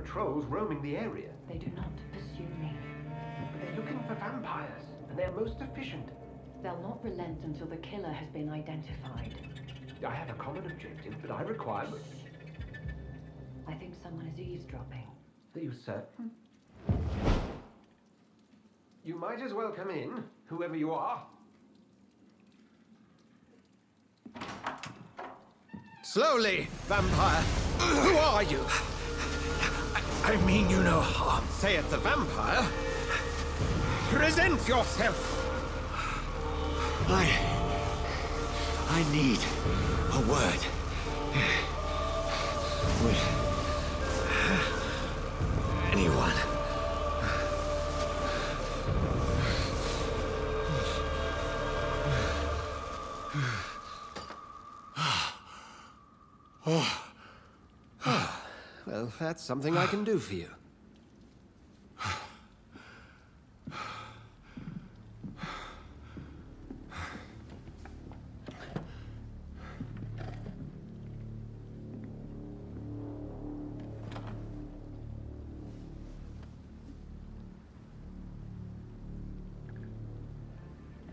patrols roaming the area. They do not pursue me. But they're looking for vampires, and they're most efficient. They'll not relent until the killer has been identified. I have a common objective, but I require... I think someone is eavesdropping. Are you certain? You might as well come in, whoever you are. Slowly, vampire! Who are you? I mean you no harm. Saith the vampire. Present yourself! I need a word. With anyone. Well, that's something I can do for you.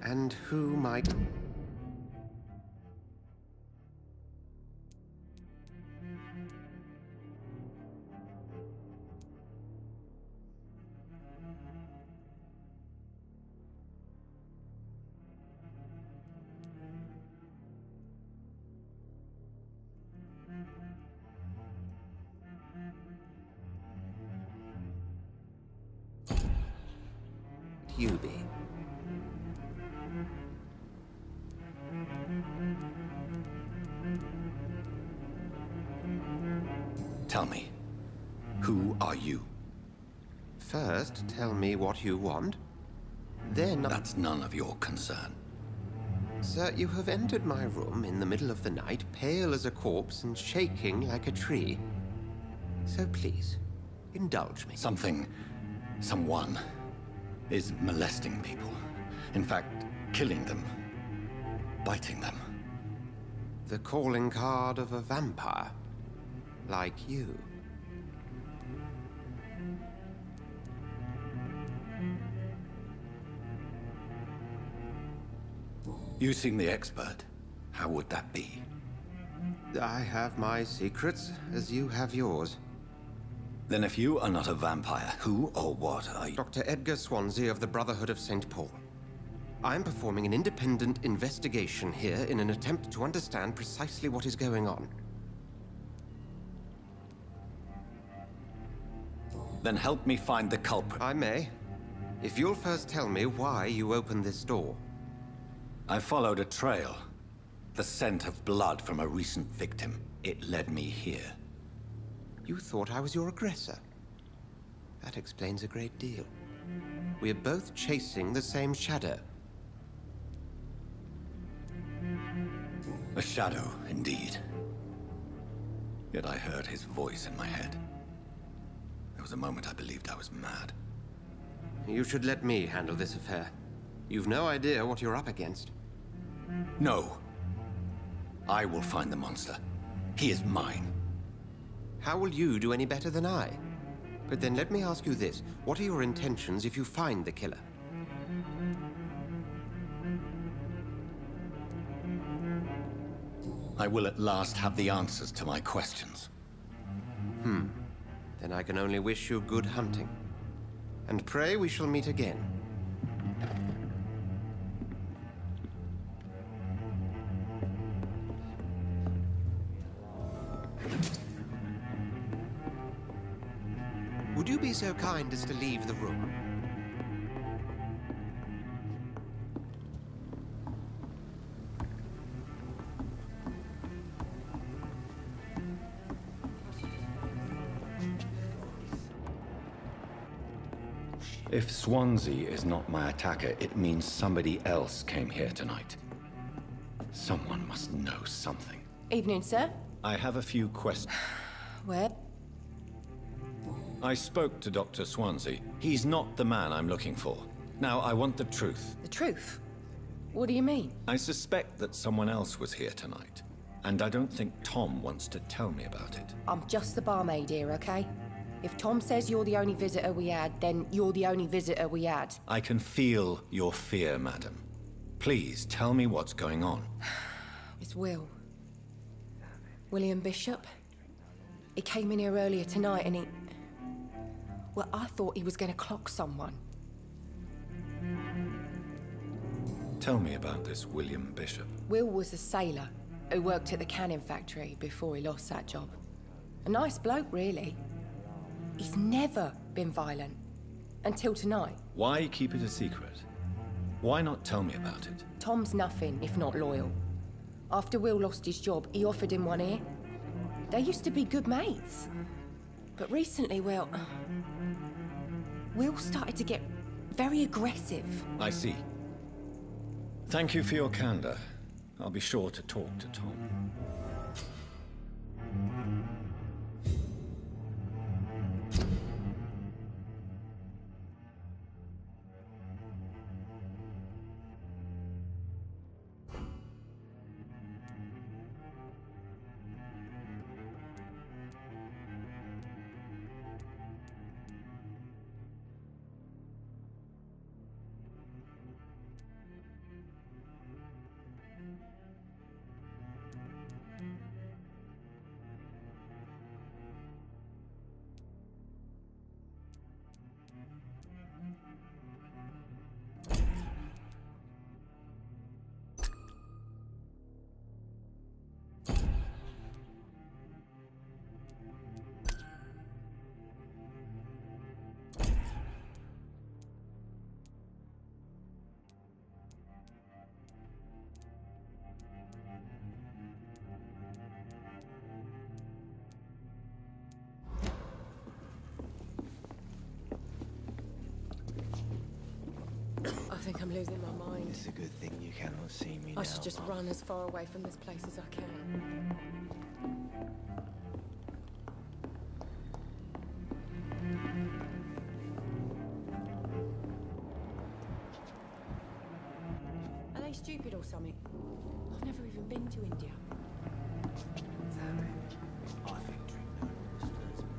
And who might... you be? Tell me, who are you? First, tell me what you want. Then... That's none of your concern. Sir, you have entered my room in the middle of the night, pale as a corpse and shaking like a tree. So please, indulge me. Someone is molesting people. In fact, killing them. Biting them. The calling card of a vampire. Like you. You seem the expert. How would that be? I have my secrets, as you have yours. Then if you are not a vampire, who or what are you? Dr. Edgar Swansea of the Brotherhood of St. Paul. I am performing an independent investigation here in an attempt to understand precisely what is going on. Then help me find the culprit. I may. If you'll first tell me why you opened this door. I followed a trail. The scent of blood from a recent victim. It led me here. You thought I was your aggressor. That explains a great deal. We are both chasing the same shadow. A shadow, indeed. Yet I heard his voice in my head. There was a moment I believed I was mad. You should let me handle this affair. You've no idea what you're up against. No. I will find the monster. He is mine. How will you do any better than I? But then let me ask you this. What are your intentions if you find the killer? I will at last have the answers to my questions. Then I can only wish you good hunting. And pray we shall meet again. Would you be so kind as to leave the room? If Swansea is not my attacker, it means somebody else came here tonight. Someone must know something. Evening, sir. I have a few questions. Where? I spoke to Dr. Swansea. He's not the man I'm looking for. Now, I want the truth. The truth? What do you mean? I suspect that someone else was here tonight. And I don't think Tom wants to tell me about it. I'm just the barmaid here, okay? If Tom says you're the only visitor we had, then you're the only visitor we had. I can feel your fear, madam. Please, tell me what's going on. It's Will. William Bishop. He came in here earlier tonight and he... Well, I thought he was going to clock someone. Tell me about this William Bishop. Will was a sailor who worked at the canning factory before he lost that job. A nice bloke, really. He's never been violent. Until tonight. Why keep it a secret? Why not tell me about it? Tom's nothing if not loyal. After Will lost his job, he offered him one ear. They used to be good mates. But recently, well... Will started to get very aggressive. I see. Thank you for your candor. I'll be sure to talk to Tom. I think I'm losing my mind. It's a good thing you cannot see me I now, should just Mum. run as far away from this place as I can. Are they stupid or something? I've never even been to India. Damn it. I think drink no stirs me.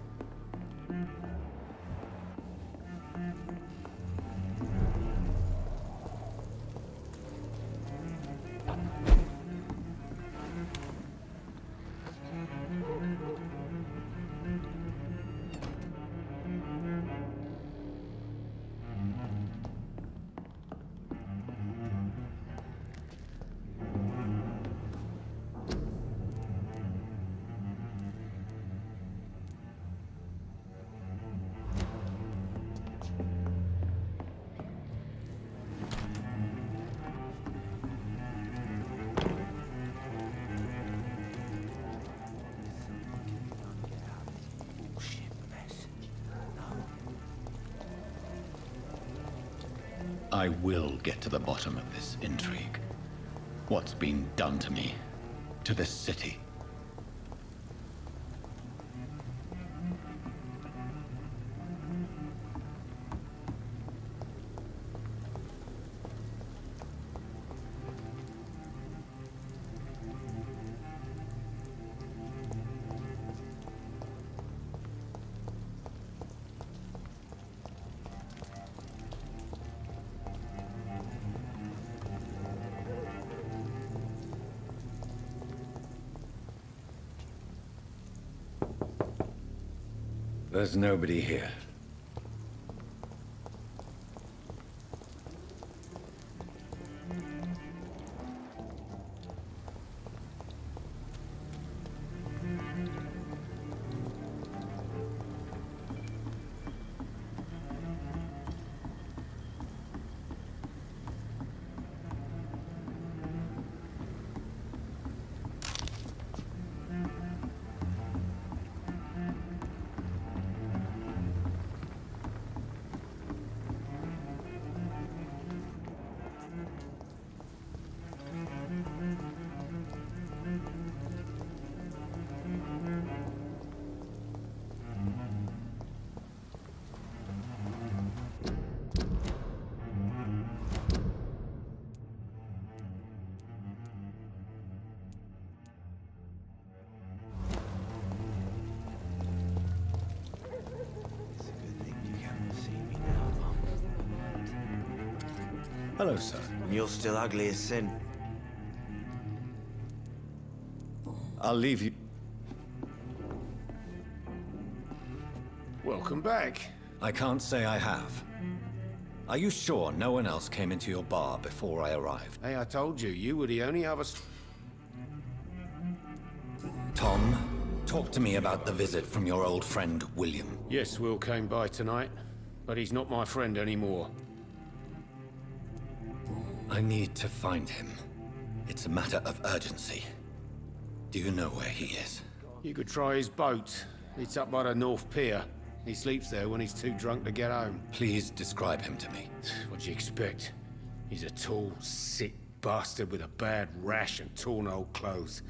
I will get to the bottom of this intrigue. What's been done to me, to this city. There's nobody here. Hello, sir. And you're still ugly as sin. I'll leave you... Welcome back. I can't say I have. Are you sure no one else came into your bar before I arrived? Hey, I told you, you were the only other... Tom, talk to me about the visit from your old friend, William. Yes, Will came by tonight, but he's not my friend anymore. I need to find him. It's a matter of urgency. Do you know where he is? You could try his boat. It's up by the North Pier. He sleeps there when he's too drunk to get home. Please describe him to me. What do you expect? He's a tall, sick bastard with a bad rash and torn old clothes.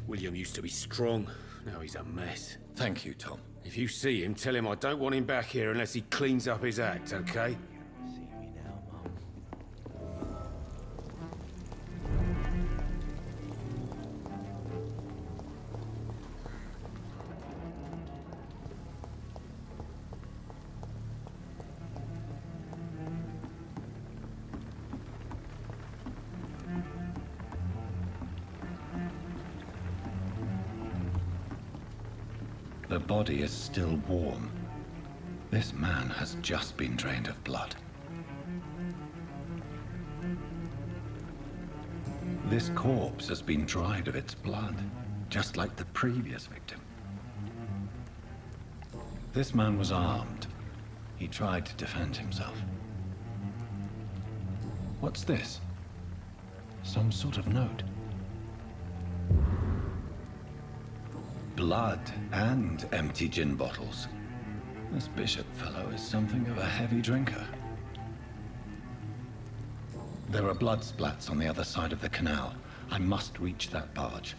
William used to be strong. Now he's a mess. Thank you, Tom. If you see him, tell him I don't want him back here unless he cleans up his act, okay? See me now, Mum. The body is still warm. This man has just been drained of blood. This corpse has been dried of its blood, just like the previous victim. This man was armed. He tried to defend himself. What's this? Some sort of note. Blood and empty gin bottles. This bishop fellow is something of a heavy drinker. There are blood splats on the other side of the canal. I must reach that barge.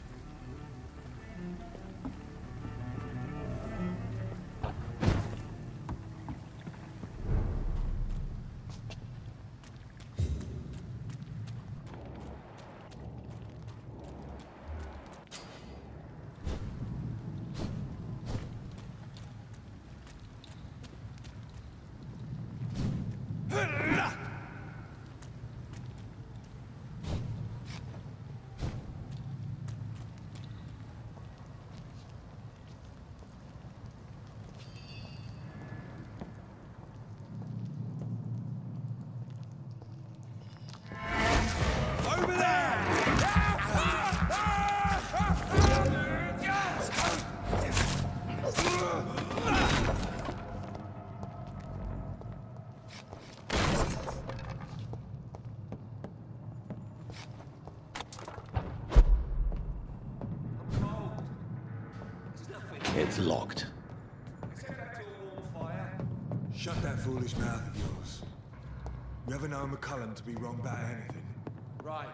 It's locked. Shut that foolish mouth of yours. You ever know McCullum to be wrong about anything? Right.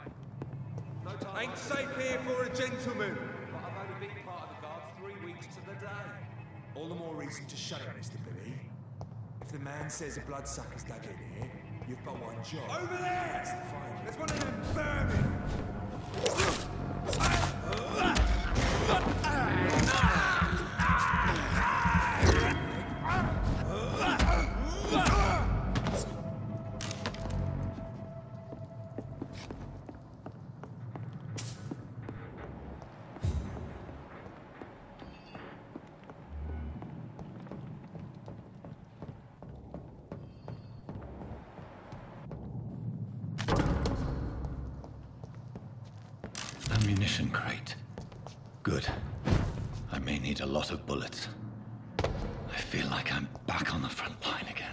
No time. Ain't safe here for a gentleman. But I've only been part of the guard 3 weeks to the day. All the more reason to shut it, Mr. Billy. If the man says a bloodsucker's dug in here, you've got one job. Over there! That's to find him. There's one of them vermin! Ammunition crate. Good. I may need a lot of bullets. I feel like I'm back on the front line again.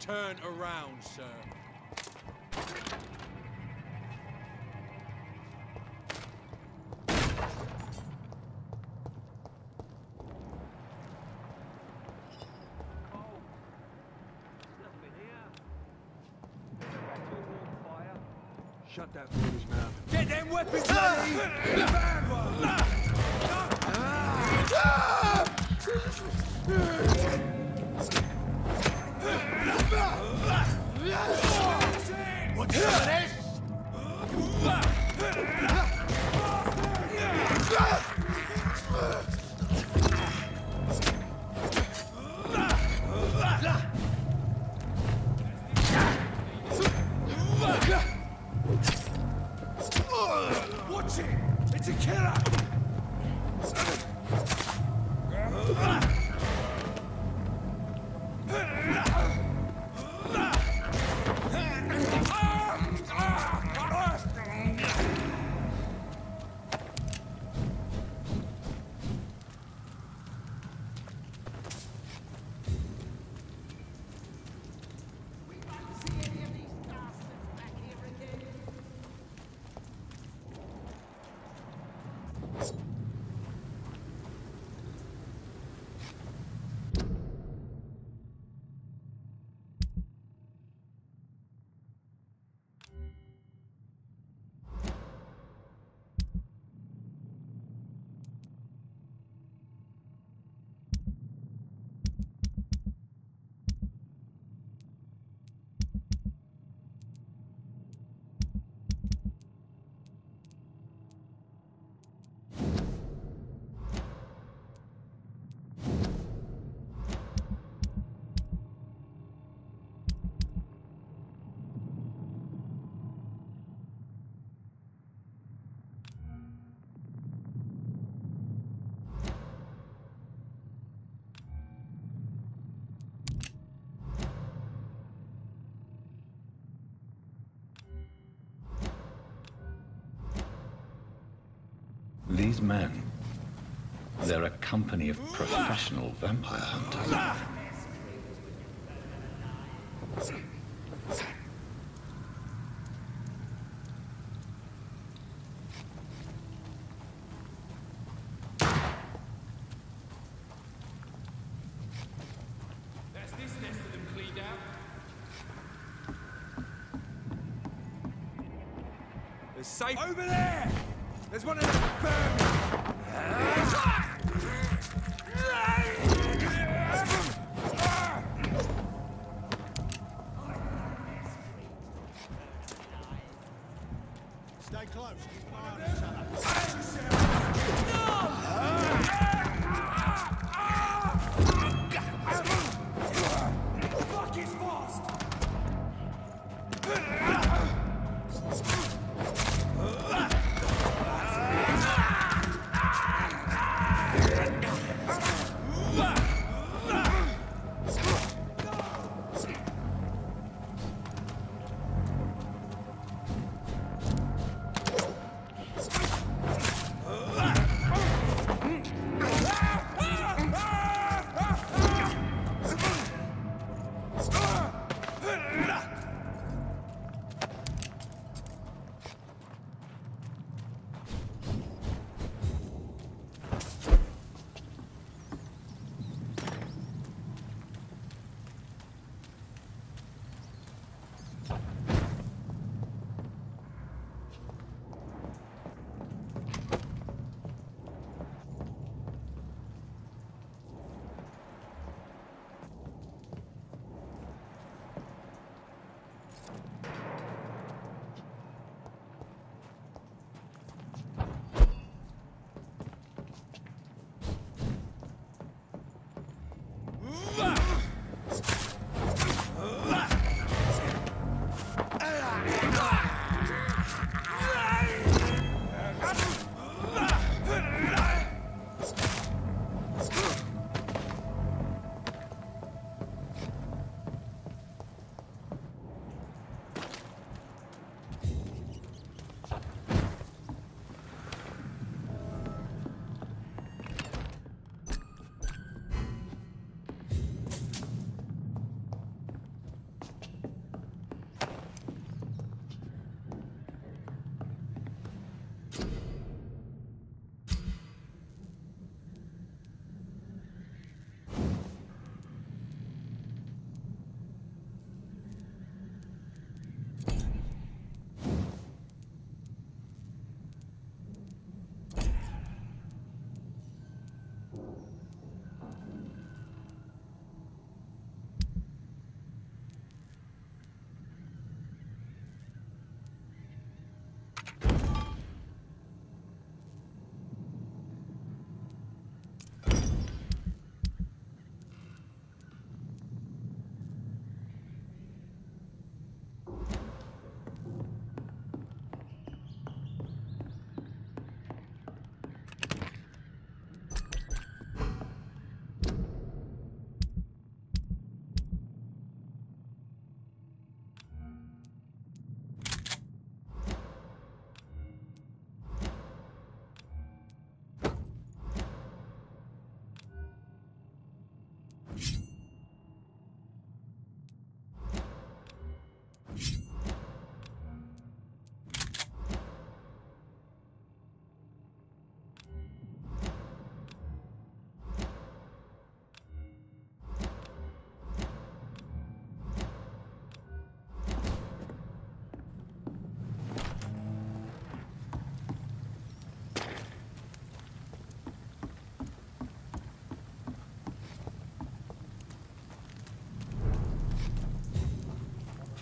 Turn around, sir. Shut that foolish mouth. Get them weapons ready! The bad one! What's some of this? Watch it! It's a killer! These men, they're a company of professional vampire hunters. That's this nest of them cleaned out. There's safe. Over there! There's one of them vermin! Stay close. Keep an eye on each other. Fuck is fast!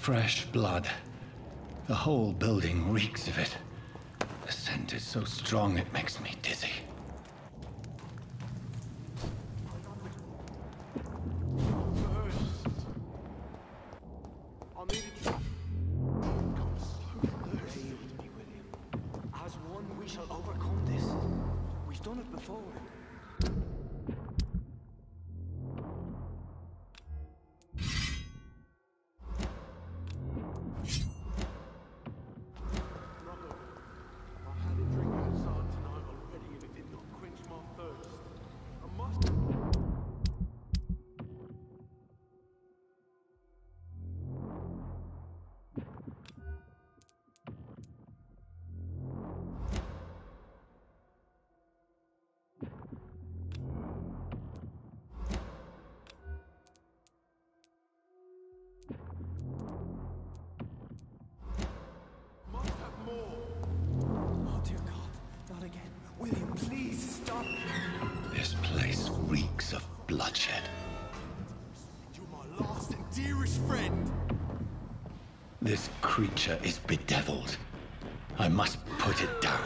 Fresh blood. The whole building reeks of it. The scent is so strong it makes me dizzy. As one, we shall overcome this. We've done it before. This place reeks of bloodshed. You're my last and dearest friend. This creature is bedeviled. I must put it down.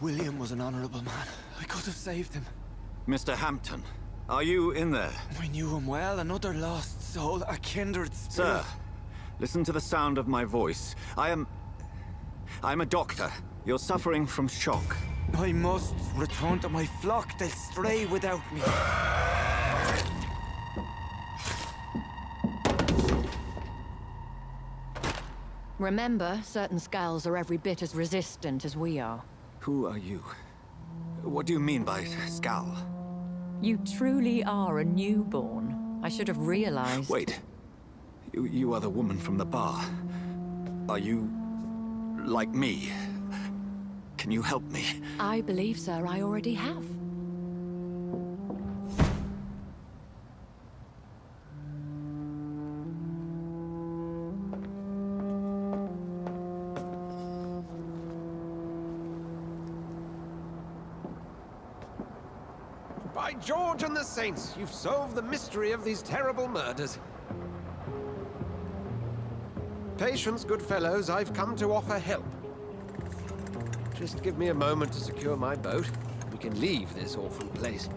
William was an honorable man. I could have saved him. Mr. Hampton, are you in there? I knew him well, another lost soul, a kindred spirit. Sir, listen to the sound of my voice. I'm a doctor. You're suffering from shock. I must return to my flock. They'll stray without me. Remember, certain skulls are every bit as resistant as we are. Who are you? What do you mean by Skal? You truly are a newborn. I should have realized. Wait. You are the woman from the bar. Are you... like me? Can you help me? I believe, sir, I already have. By George and the Saints, you've solved the mystery of these terrible murders. Patience, good fellows, I've come to offer help. Just give me a moment to secure my boat. We can leave this awful place.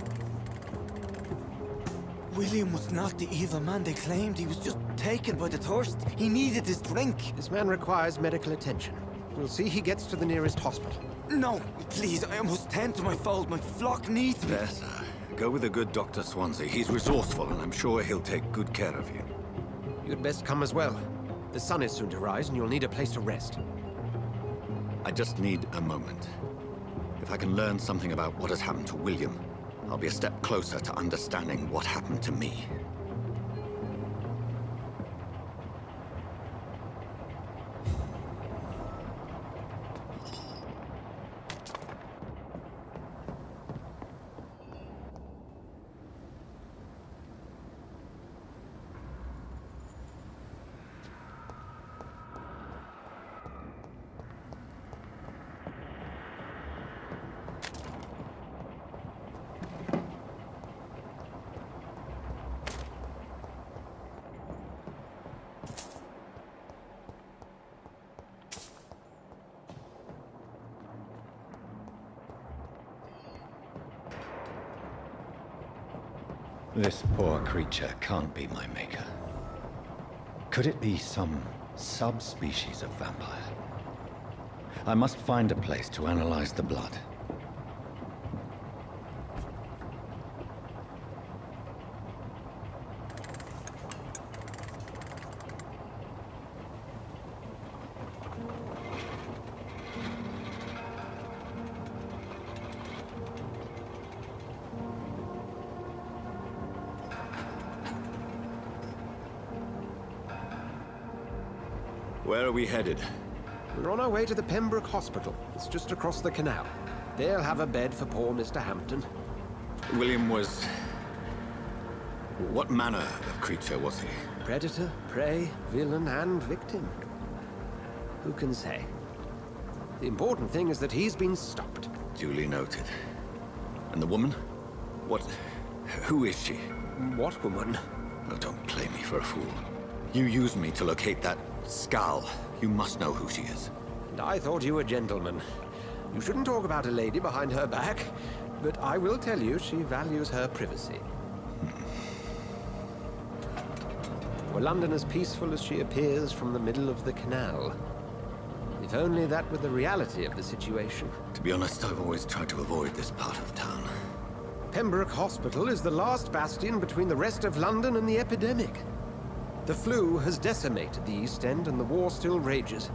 William was not the evil man they claimed. He was just taken by the thirst. He needed his drink. This man requires medical attention. We'll see he gets to the nearest hospital. No, please, I must tend to my fold. My flock needs me. Yes, sir. Go with the good Dr. Swansea. He's resourceful, and I'm sure he'll take good care of you. You'd best come as well. The sun is soon to rise, and you'll need a place to rest. I just need a moment. If I can learn something about what has happened to William, I'll be a step closer to understanding what happened to me. This poor creature can't be my maker. Could it be some subspecies of vampire? I must find a place to analyze the blood. Where are we headed? We're on our way to the Pembroke Hospital. It's just across the canal. They'll have a bed for poor Mr. Hampton. William was... What manner of creature was he? Predator, prey, villain, and victim. Who can say? The important thing is that he's been stopped. Duly noted. And the woman? What... Who is she? What woman? Oh, don't play me for a fool. You used me to locate that skull. You must know who she is. And I thought you a gentleman. You shouldn't talk about a lady behind her back, but I will tell you she values her privacy. Were London as peaceful as she appears from the middle of the canal? If only that were the reality of the situation. To be honest, I've always tried to avoid this part of town. Pembroke Hospital is the last bastion between the rest of London and the epidemic. The flu has decimated the East End and the war still rages.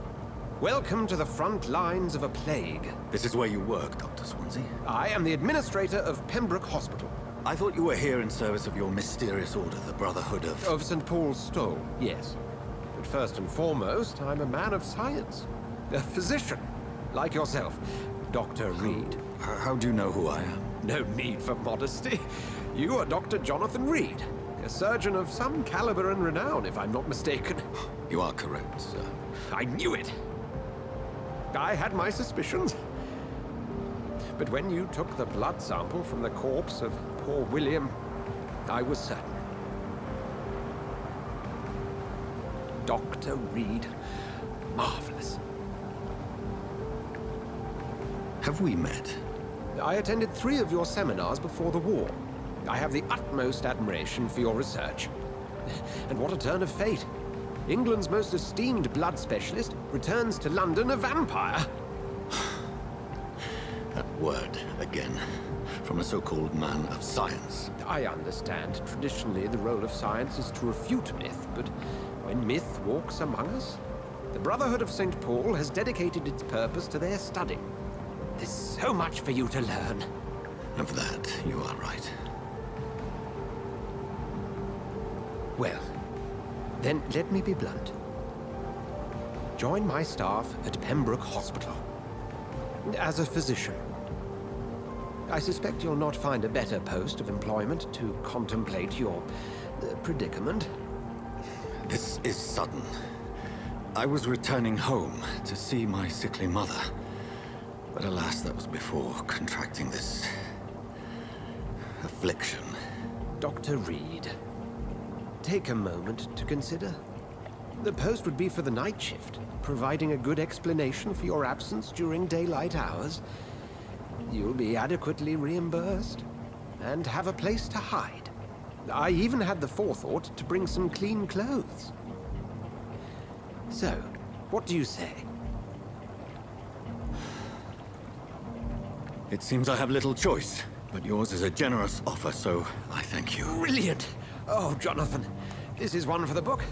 Welcome to the front lines of a plague. This is where you work, Dr. Swansea? I am the administrator of Pembroke Hospital. I thought you were here in service of your mysterious order, the Brotherhood of... Of St. Paul's Stole, yes. But first and foremost, I'm a man of science. A physician, like yourself, Dr. Reed. How do you know who I am? No need for modesty. You are Dr. Jonathan Reed. A surgeon of some caliber and renown, if I'm not mistaken. You are correct, sir. I knew it! I had my suspicions. But when you took the blood sample from the corpse of poor William, I was certain. Dr. Reed. Marvelous. Have we met? I attended 3 of your seminars before the war. I have the utmost admiration for your research. And what a turn of fate. England's most esteemed blood specialist returns to London a vampire. That word, again. From a so-called man of science. I understand. Traditionally, the role of science is to refute myth, but when myth walks among us, the Brotherhood of St. Paul has dedicated its purpose to their study. There's so much for you to learn. Of that, you are right. Well, then let me be blunt. Join my staff at Pembroke Hospital. As a physician. I suspect you'll not find a better post of employment to contemplate your predicament. This is sudden. I was returning home to see my sickly mother. But alas, that was before contracting this... affliction. Dr. Reed, take a moment to consider. The post would be for the night shift, providing a good explanation for your absence during daylight hours. You'll be adequately reimbursed, and have a place to hide. I even had the forethought to bring some clean clothes. So, what do you say? It seems I have little choice, but yours is a generous offer, so I thank you. Brilliant! Oh, Jonathan, this is one for the book,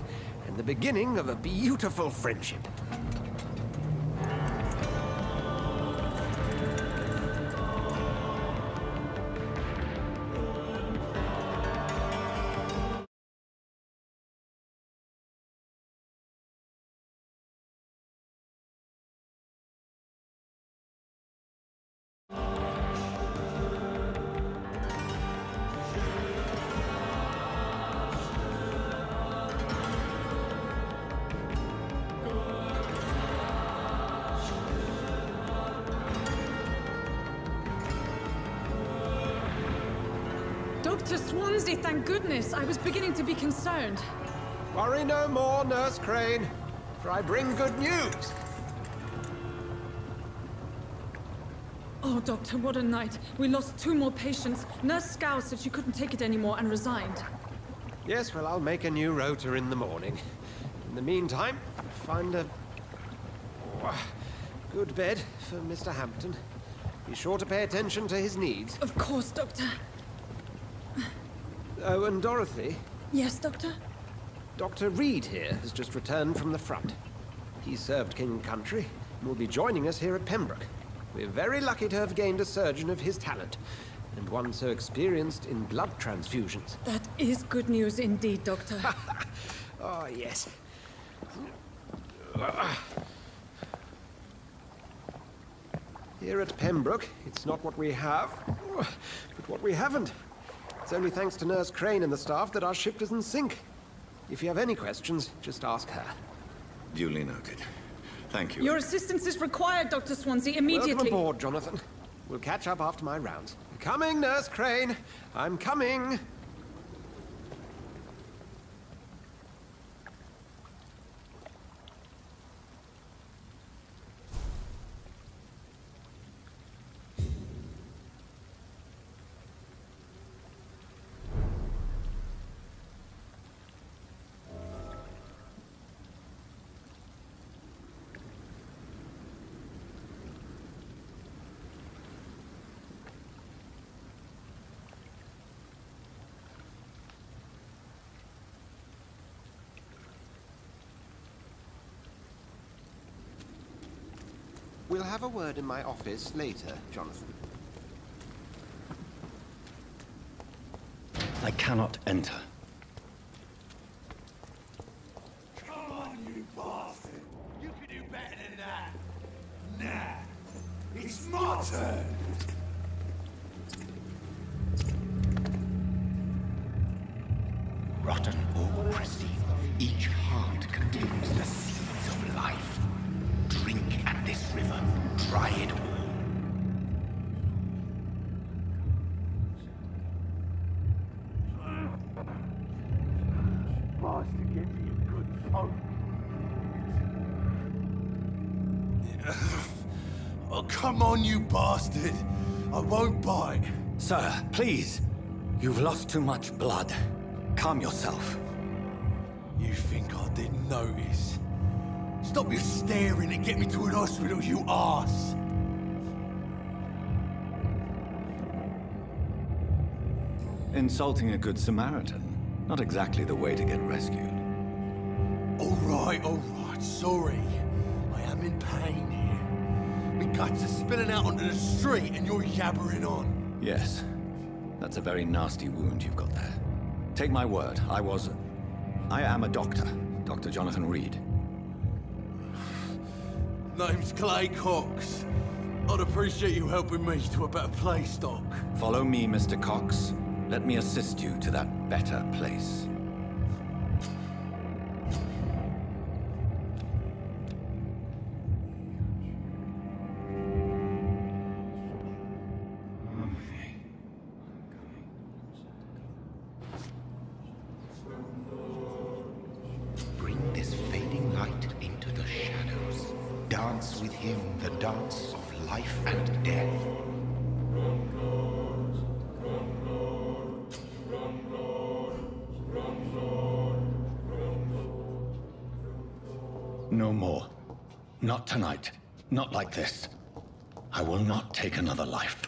and the beginning of a beautiful friendship. Dr. Swansea, thank goodness. I was beginning to be concerned. Worry no more, Nurse Crane, for I bring good news. Oh, Doctor, what a night. We lost 2 more patients. Nurse Scow said she couldn't take it anymore and resigned. Yes, well, I'll make a new rota in the morning. In the meantime, find a good bed for Mr. Hampton. Be sure to pay attention to his needs. Of course, Doctor. Oh, and Dorothy? Yes, Doctor? Dr. Reed here has just returned from the front. He served King and Country and will be joining us here at Pembroke. We're very lucky to have gained a surgeon of his talent, and one so experienced in blood transfusions. That is good news indeed, Doctor. Oh, yes. Here at Pembroke, it's not what we have, but what we haven't. It's only thanks to Nurse Crane and the staff that our ship doesn't sink. If you have any questions, just ask her. Duly noted. Thank you. Your assistance is required, Dr. Swansea, immediately. Welcome aboard, Jonathan. We'll catch up after my rounds. Coming, Nurse Crane. I'm coming. We'll have a word in my office later, Jonathan. I cannot enter. Come on, you bastard! You can do better than that! Nah! It's my turn! Rotten or pristine, each heart contains the seeds of life. Drink at this river, try it all. Bastard, get me a good folk. Oh, come on, you bastard! I won't bite. Sir, please. You've lost too much blood. Calm yourself. You think I didn't notice? Stop your staring and get me to an hospital, you arse! Insulting a good Samaritan. Not exactly the way to get rescued. All right, sorry. I am in pain here. My guts are spilling out onto the street and you're yabbering on. Yes. That's a very nasty wound you've got there. Take my word, I am a doctor. Dr. Jonathan Reed. Name's Clay Cox. I'd appreciate you helping me to a better place, Doc. Follow me, Mr. Cox. Let me assist you to that better place. Bring this fading light into the shadows. Dance with him the dance of life and death. No more. Not tonight. Not like this. I will not take another life.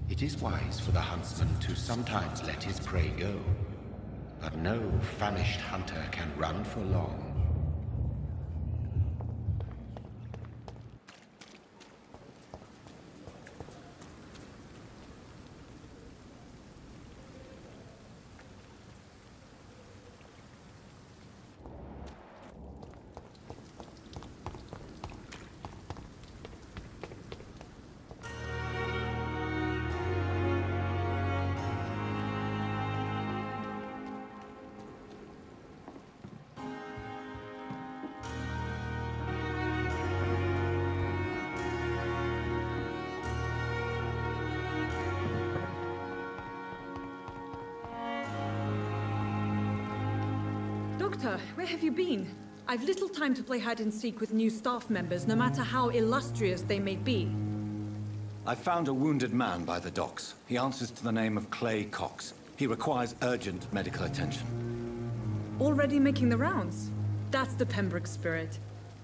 It is wise for the huntsman to sometimes let his prey go, but no famished hunter can run for long. Doctor, where have you been? I've little time to play hide and seek with new staff members, no matter how illustrious they may be. I found a wounded man by the docks. He answers to the name of Clay Cox. He requires urgent medical attention. Already making the rounds? That's the Pembroke spirit.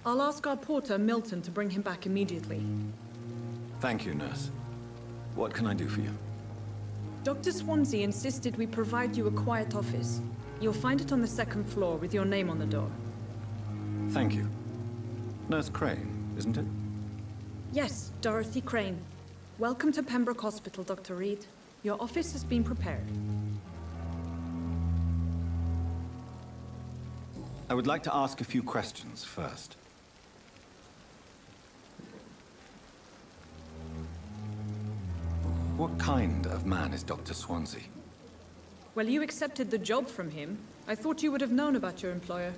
I'll ask our porter, Milton, to bring him back immediately. Thank you, nurse. What can I do for you? Dr. Swansea insisted we provide you a quiet office. You'll find it on the second floor with your name on the door. Thank you. Nurse Crane, isn't it? Yes, Dorothy Crane. Welcome to Pembroke Hospital, Dr. Reed. Your office has been prepared. I would like to ask a few questions first. What kind of man is Dr. Swansea? Well, you accepted the job from him. I thought you would have known about your employer.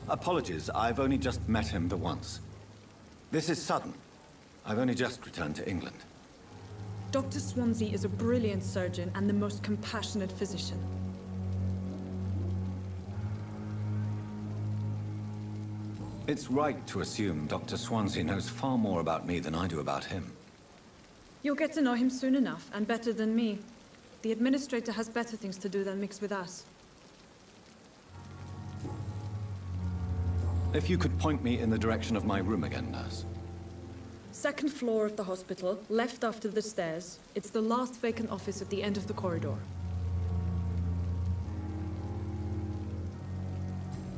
Apologies, I've only just met him the once. This is sudden. I've only just returned to England. Dr. Swansea is a brilliant surgeon and the most compassionate physician. It's right to assume Dr. Swansea knows far more about me than I do about him. You'll get to know him soon enough, and better than me. The administrator has better things to do than mix with us. If you could point me in the direction of my room again, nurse. Second floor of the hospital, left after the stairs. It's the last vacant office at the end of the corridor.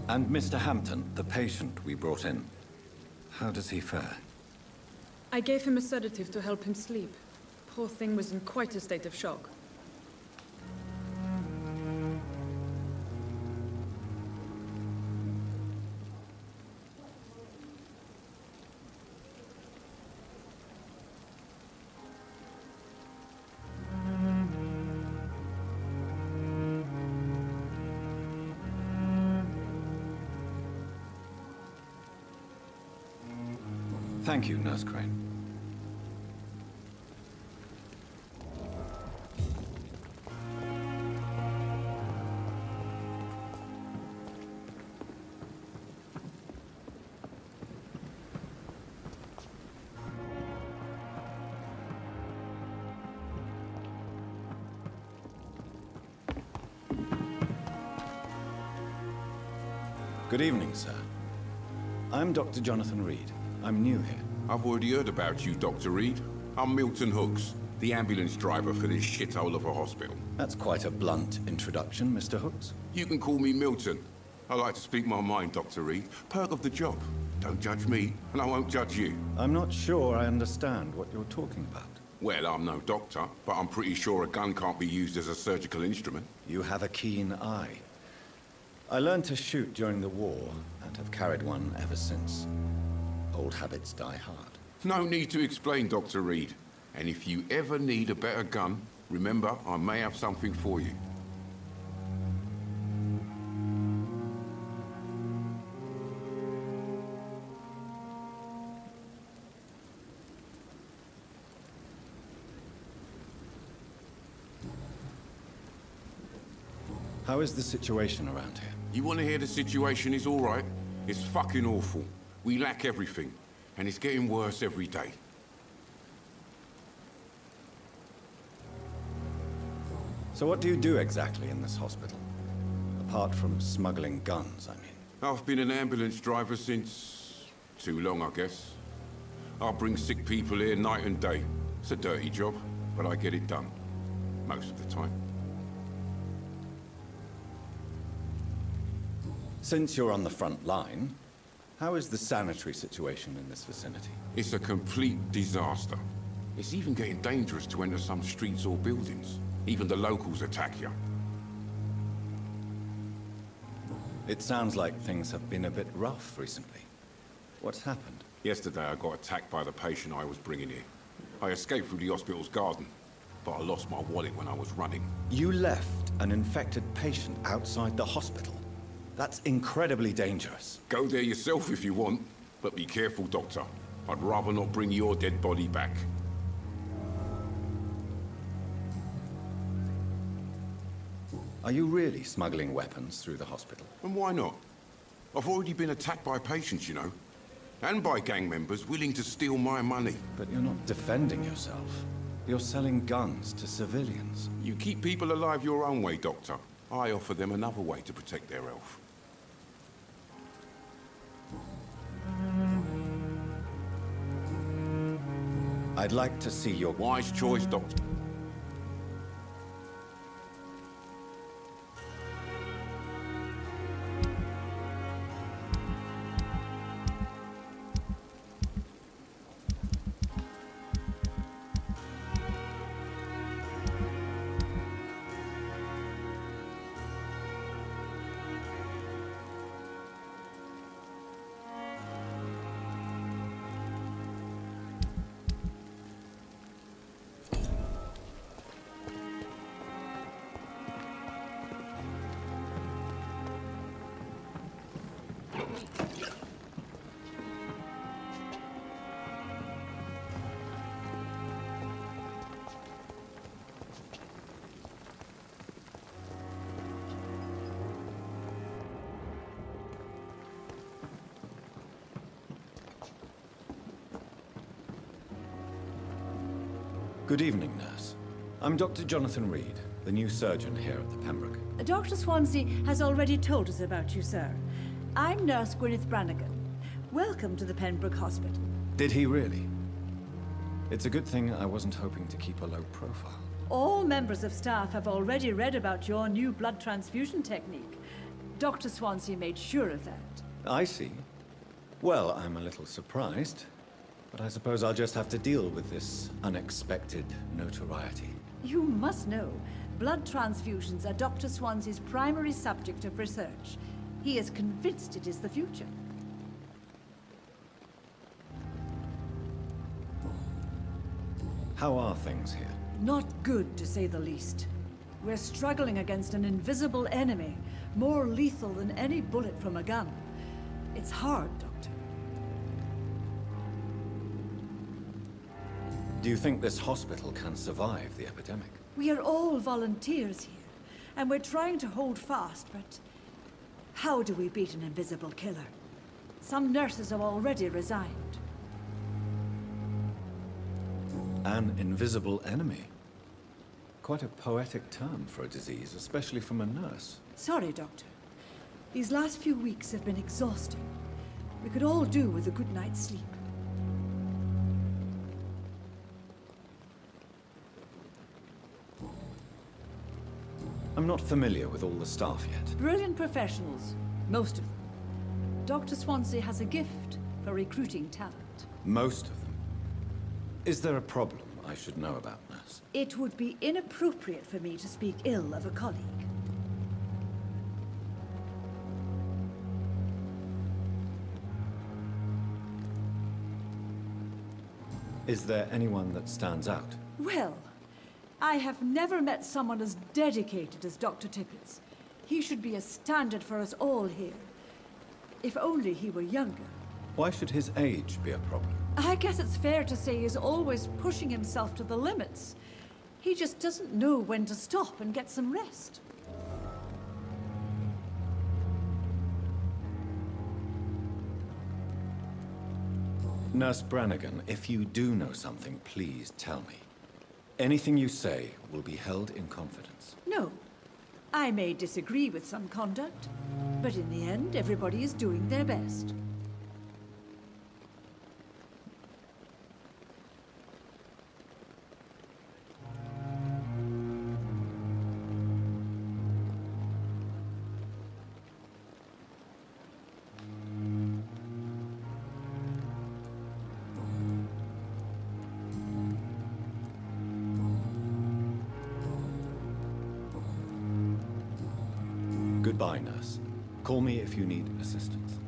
And Mr. Hampton, the patient we brought in. How does he fare? I gave him a sedative to help him sleep. Poor thing was in quite a state of shock. Thank you, Nurse Crane. Good evening, sir. I'm Dr. Jonathan Reed. I'm new here. I've already heard about you, Dr. Reed. I'm Milton Hooks, the ambulance driver for this shithole of a hospital. That's quite a blunt introduction, Mr. Hooks. You can call me Milton. I like to speak my mind, Dr. Reed. Perk of the job. Don't judge me, and I won't judge you. I'm not sure I understand what you're talking about. Well, I'm no doctor, but I'm pretty sure a gun can't be used as a surgical instrument. You have a keen eye. I learned to shoot during the war, and have carried one ever since. Old habits die hard. No need to explain, Dr. Reed. And if you ever need a better gun, remember, I may have something for you. How is the situation around here? You want to hear the situation is all right? It's fucking awful. We lack everything, and it's getting worse every day. So what do you do exactly in this hospital? Apart from smuggling guns, I mean. I've been an ambulance driver since... too long, I guess. I bring sick people here night and day. It's a dirty job, but I get it done. Most of the time. Since you're on the front line, how is the sanitary situation in this vicinity? It's a complete disaster. It's even getting dangerous to enter some streets or buildings. Even the locals attack you. It sounds like things have been a bit rough recently. What's happened? Yesterday I got attacked by the patient I was bringing here. I escaped through the hospital's garden, but I lost my wallet when I was running. You left an infected patient outside the hospital? That's incredibly dangerous. Go there yourself if you want, but be careful, Doctor. I'd rather not bring your dead body back. Are you really smuggling weapons through the hospital? And why not? I've already been attacked by patients, you know. And by gang members willing to steal my money. But you're not defending yourself. You're selling guns to civilians. You keep people alive your own way, Doctor. I offer them another way to protect their health. I'd like to see your... Wise choice, Doctor. Good evening, nurse. I'm Dr. Jonathan Reed, the new surgeon here at the Pembroke. Dr. Swansea has already told us about you, sir. I'm Nurse Gwyneth Brannigan. Welcome to the Pembroke Hospital. Did he really? It's a good thing I wasn't hoping to keep a low profile. All members of staff have already read about your new blood transfusion technique. Dr. Swansea made sure of that. I see. Well, I'm a little surprised, but I suppose I'll just have to deal with this unexpected notoriety. You must know, blood transfusions are Dr. Swansea's primary subject of research. He is convinced it is the future. How are things here? Not good, to say the least. We're struggling against an invisible enemy, more lethal than any bullet from a gun. It's hard, Doctor. Do you think this hospital can survive the epidemic? We are all volunteers here, and we're trying to hold fast, but how do we beat an invisible killer? Some nurses have already resigned. An invisible enemy? Quite a poetic term for a disease, especially from a nurse. Sorry, Doctor. These last few weeks have been exhausting. We could all do with a good night's sleep. I'm not familiar with all the staff yet. Brilliant professionals, most of them. Dr. Swansea has a gift for recruiting talent. Most of them? Is there a problem I should know about, nurse? It would be inappropriate for me to speak ill of a colleague. Is there anyone that stands out? Well, I have never met someone as dedicated as Dr. Tippett. He should be a standard for us all here. If only he were younger. Why should his age be a problem? I guess it's fair to say he's always pushing himself to the limits. He just doesn't know when to stop and get some rest. Nurse Brannigan, if you do know something, please tell me. Anything you say will be held in confidence. No. I may disagree with some conduct, but in the end, everybody is doing their best. Goodbye, nurse. Call me if you need assistance.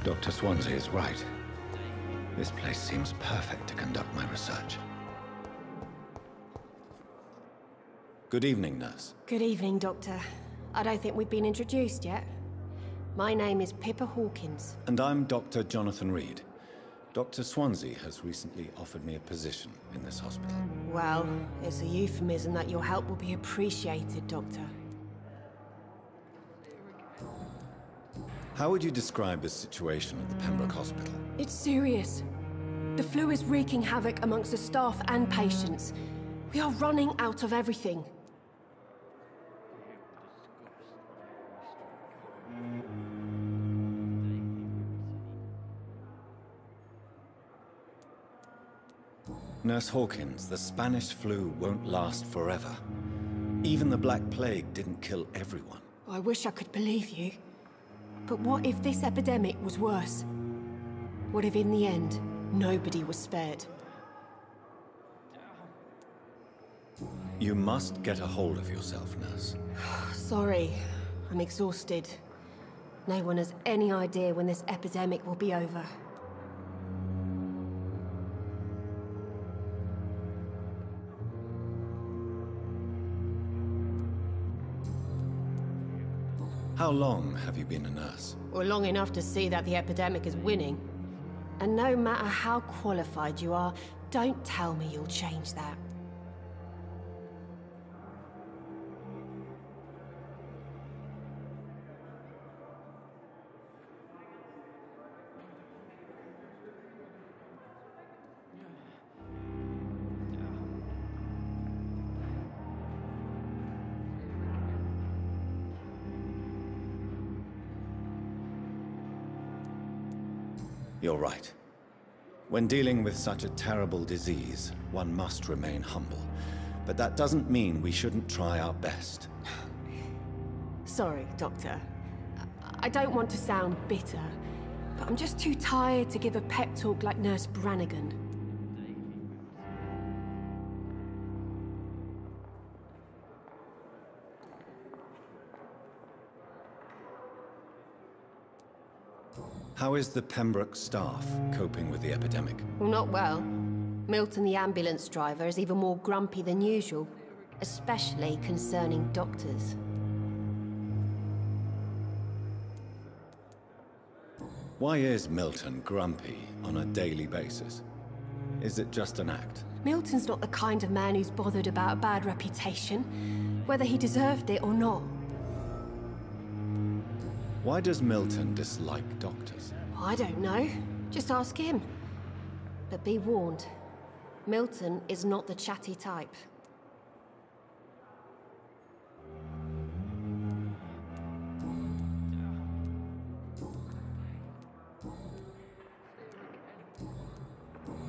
Dr. Swansea is right. This place seems perfect to conduct my research. Good evening, nurse. Good evening, Doctor. I don't think we've been introduced yet. My name is Pippa Hawkins. And I'm Dr. Jonathan Reed. Dr. Swansea has recently offered me a position in this hospital. Well, it's a euphemism that your help will be appreciated, Doctor. How would you describe the situation at the Pembroke Hospital? It's serious. The flu is wreaking havoc amongst the staff and patients. We are running out of everything. Nurse Hawkins, the Spanish flu won't last forever. Even the Black Plague didn't kill everyone. I wish I could believe you. But what if this epidemic was worse? What if in the end, nobody was spared? You must get a hold of yourself, nurse. Sorry, I'm exhausted. No one has any idea when this epidemic will be over. How long have you been a nurse? Well, long enough to see that the epidemic is winning. And no matter how qualified you are, don't tell me you'll change that. You're right. When dealing with such a terrible disease, one must remain humble. But that doesn't mean we shouldn't try our best. Sorry, Doctor. I don't want to sound bitter, but I'm just too tired to give a pep talk like Nurse Brannigan. How is the Pembroke staff coping with the epidemic? Well, not well. Milton, the ambulance driver, is even more grumpy than usual, especially concerning doctors. Why is Milton grumpy on a daily basis? Is it just an act? Milton's not the kind of man who's bothered about a bad reputation, whether he deserved it or not. Why does Milton dislike doctors? I don't know. Just ask him. But be warned, Milton is not the chatty type.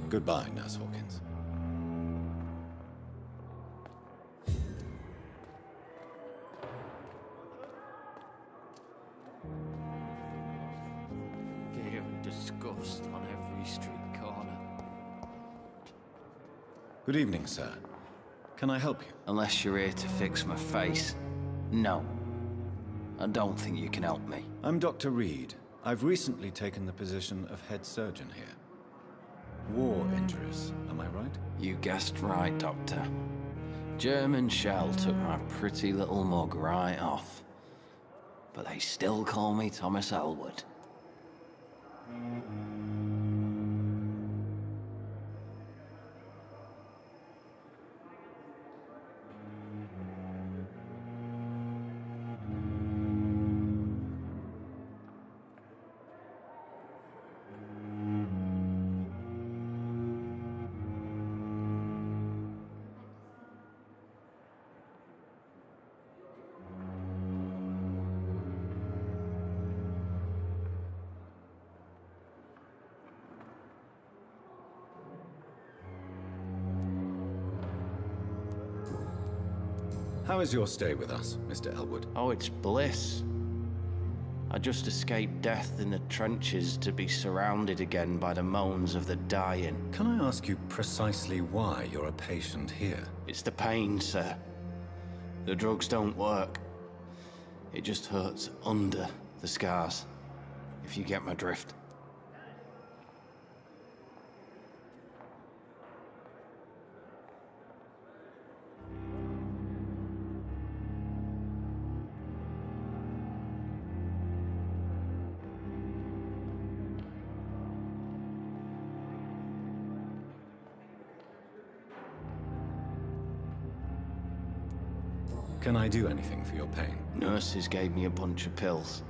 Goodbye, Nurse Hawkins. Fear and disgust on every street corner. Good evening, sir. Can I help you? Unless you're here to fix my face. No. I don't think you can help me. I'm Dr. Reed. I've recently taken the position of head surgeon here. War injuries, am I right? You guessed right, Doctor. German shell took my pretty little mug right off. But they still call me Thomas Elwood. How is your stay with us, Mr. Elwood? Oh, it's bliss. I just escaped death in the trenches to be surrounded again by the moans of the dying. Can I ask you precisely why you're a patient here? It's the pain, sir. The drugs don't work. It just hurts under the scars, if you get my drift. Can I do anything for your pain? Nurses gave me a bunch of pills.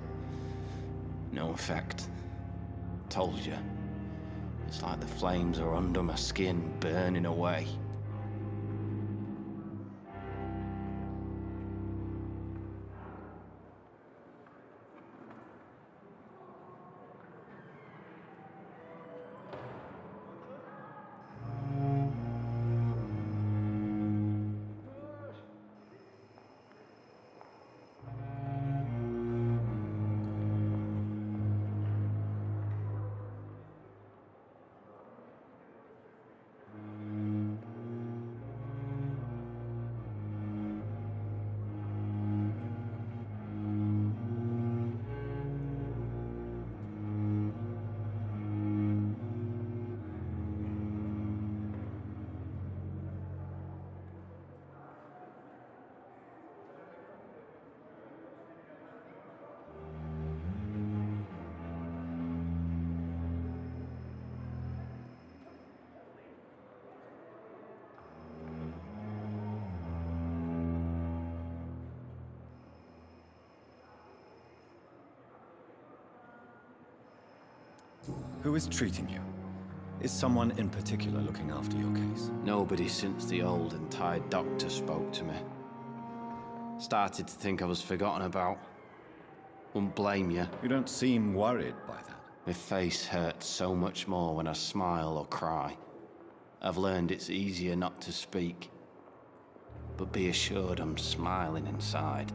No effect. Told you. It's like the flames are under my skin, burning away. Who is treating you? Is someone in particular looking after your case? Nobody since the old and tired doctor spoke to me. Started to think I was forgotten about. Wouldn't blame you. You don't seem worried by that. My face hurts so much more when I smile or cry. I've learned it's easier not to speak. But be assured I'm smiling inside.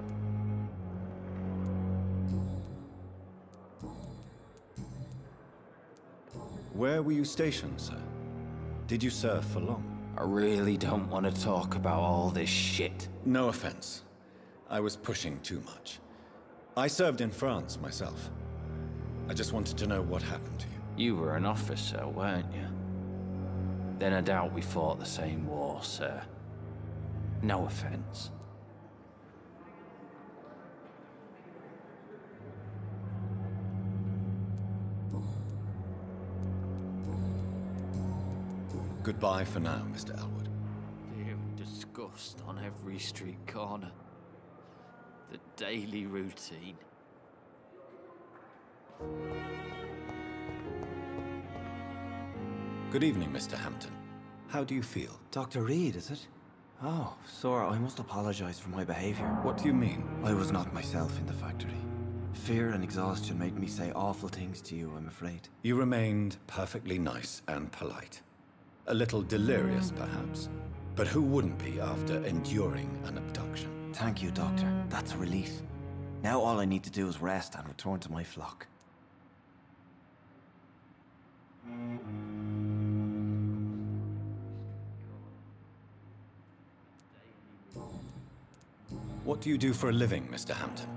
Where were you stationed, sir? Did you serve for long? I really don't want to talk about all this shit. No offense. I was pushing too much. I served in France myself. I just wanted to know what happened to you. You were an officer, weren't you? Then I doubt we fought the same war, sir. No offense. Goodbye for now, Mr. Elwood. Fear and disgust on every street corner. The daily routine. Good evening, Mr. Hampton. How do you feel? Dr. Reed, is it? Oh, sir, I must apologize for my behavior. What do you mean? I was not myself in the factory. Fear and exhaustion made me say awful things to you, I'm afraid. You remained perfectly nice and polite. A little delirious, perhaps. But who wouldn't be after enduring an abduction? Thank you, Doctor. That's a relief. Now all I need to do is rest and return to my flock. What do you do for a living, Mr. Hampton?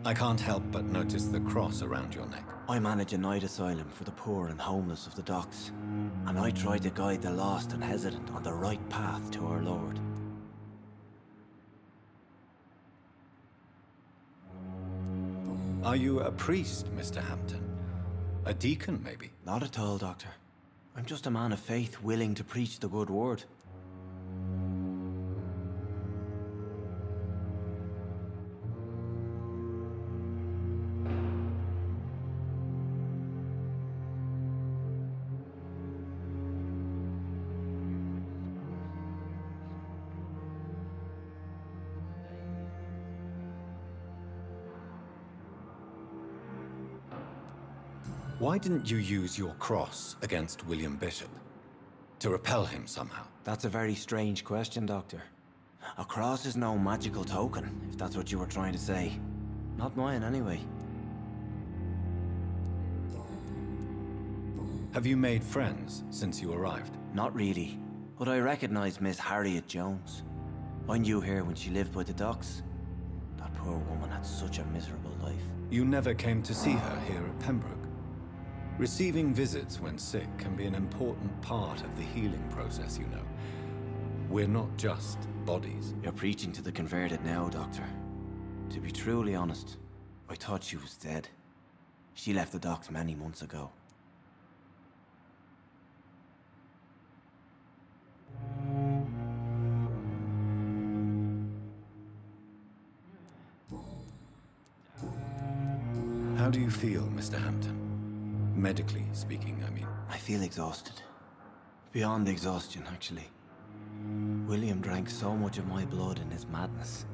I can't help but notice the cross around your neck. I manage a night asylum for the poor and homeless of the docks. And I try to guide the lost and hesitant on the right path to our Lord. Are you a priest, Mr. Hampton? A deacon, maybe? Not at all, Doctor. I'm just a man of faith willing to preach the good word. Why didn't you use your cross against William Bishop? To repel him somehow? That's a very strange question, Doctor. A cross is no magical token, if that's what you were trying to say. Not mine, anyway. Have you made friends since you arrived? Not really, but I recognize Miss Harriet Jones. I knew her when she lived by the docks. That poor woman had such a miserable life. You never came to see her here at Pembroke? Receiving visits when sick can be an important part of the healing process, you know. We're not just bodies. You're preaching to the converted now, Doctor. To be truly honest, I thought she was dead. She left the docks many months ago. How do you feel, Mr. Hampton? Medically speaking, I mean. I feel exhausted. Beyond exhaustion, actually. William drank so much of my blood in his madness.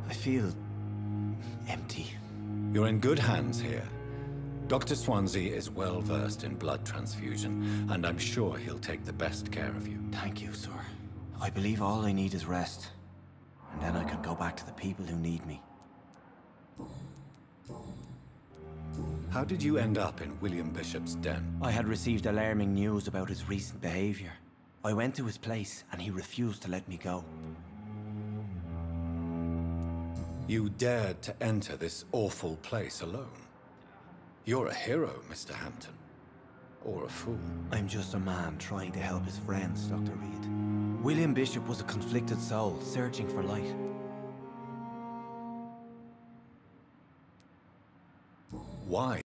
I feel empty. You're in good hands here. Dr. Swansea is well versed in blood transfusion, and I'm sure he'll take the best care of you. Thank you, sir. I believe all I need is rest. And then I can go back to the people who need me. How did you end up in William Bishop's den? I had received alarming news about his recent behavior. I went to his place, and he refused to let me go. You dared to enter this awful place alone. You're a hero, Mr. Hampton. Or a fool. I'm just a man trying to help his friends, Dr. Reed. William Bishop was a conflicted soul, searching for light. Why